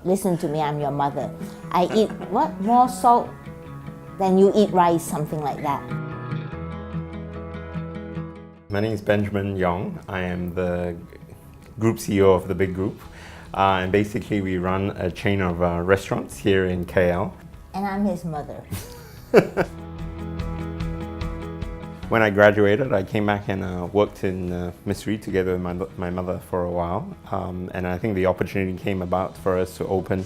listen to me, I'm your mother. I eat what? More salt than you eat rice, something like that. My name is Benjamin Yong. I am the group CEO of the Big Group. And basically we run a chain of restaurants here in KL. And I'm his mother. When I graduated, I came back and worked in Miss Read together with my mother for a while. And I think the opportunity came about for us to open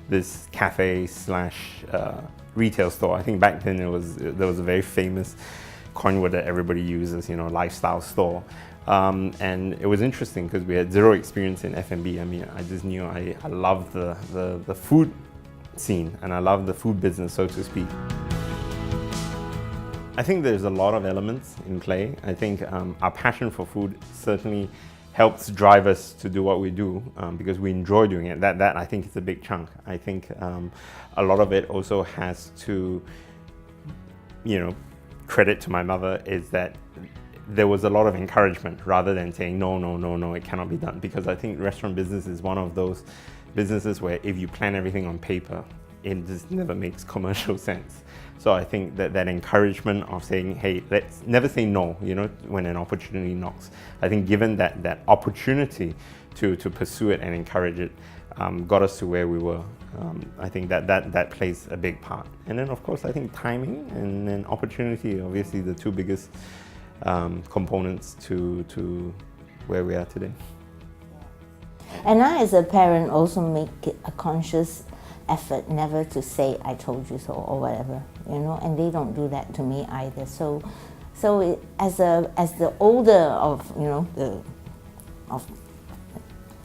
this cafe slash retail store. I think back then there was a very famous coin word that everybody uses, lifestyle store. And it was interesting because we had zero experience in F&B. I mean, I just knew I loved the food scene and I loved the food business, so to speak. I think there's a lot of elements in play. I think our passion for food certainly helps drive us to do what we do because we enjoy doing it. That I think is a big chunk. I think a lot of it also has to, credit to my mother is that there was a lot of encouragement rather than saying no, it cannot be done. Because I think restaurant business is one of those businesses where if you plan everything on paper, it just never makes commercial sense. So I think that encouragement of saying, hey, let's never say no, when an opportunity knocks. I think given that opportunity to pursue it and encourage it got us to where we were. I think that plays a big part. And then of course, I think timing and then opportunity, obviously the two biggest components to where we are today. And I as a parent also make it a conscious effort never to say I told you so or whatever, and they don't do that to me either. So as the older of of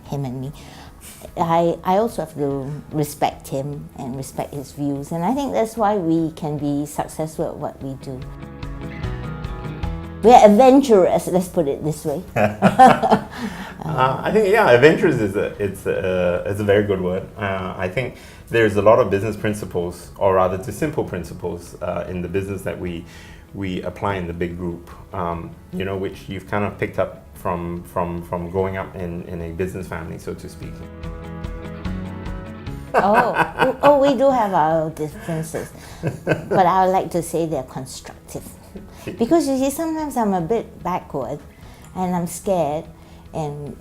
him and me, I also have to respect him and respect his views, and I think that's why we can be successful at what we do. We're adventurous, let's put it this way. I think adventurous is a very good word. I think there's a lot of business principles, or rather just simple principles in the business that we apply in the Big Group, which you've kind of picked up from growing up in a business family, so to speak. We do have our differences, but I would like to say they're constructive. Because you see, sometimes I'm a bit backward and I'm scared, and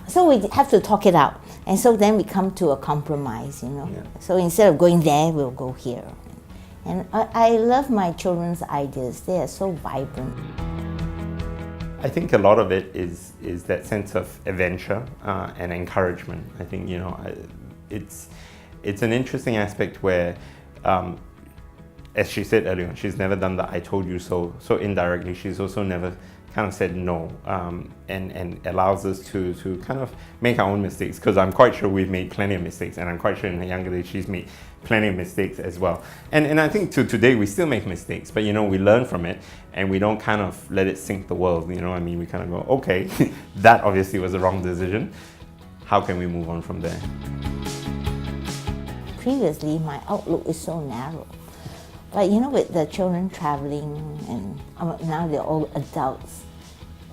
so we have to talk it out, and so then we come to a compromise, Yeah. So instead of going there, we'll go here. And I love my children's ideas. They are so vibrant. I think a lot of it is that sense of adventure and encouragement. I think it's an interesting aspect where, as she said earlier, she's never done the I told you so. So indirectly, she's also never kind of said no, and allows us to kind of make our own mistakes, because I'm quite sure we've made plenty of mistakes, and I'm quite sure in her younger days she's made plenty of mistakes as well. And I think to today we still make mistakes, but we learn from it and we don't kind of let it sink the world, we kind of go, okay, that obviously was the wrong decision. How can we move on from there? Previously, my outlook is so narrow. But with the children traveling, and now they're all adults,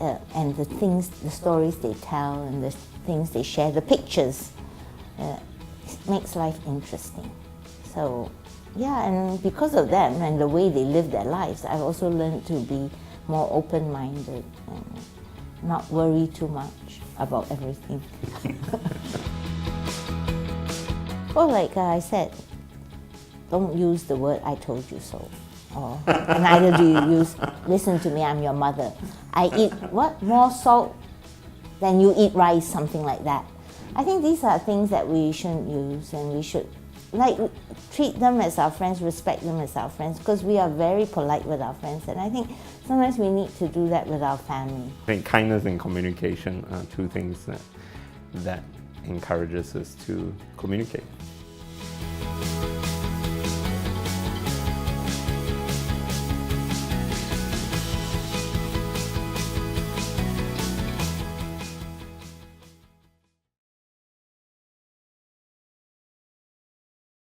and the stories they tell, and the things they share, the pictures, makes life interesting. So, and because of them and the way they live their lives, I've also learned to be more open-minded and not worry too much about everything. Well, like I said, don't use the word I told you so. Or neither do you use listen to me, I'm your mother. I eat what? More salt than you eat rice, something like that. I think these are things that we shouldn't use, and we should treat them as our friends, respect them as our friends, because we are very polite with our friends, and I think sometimes we need to do that with our family. I think kindness and communication are two things that encourages us to communicate.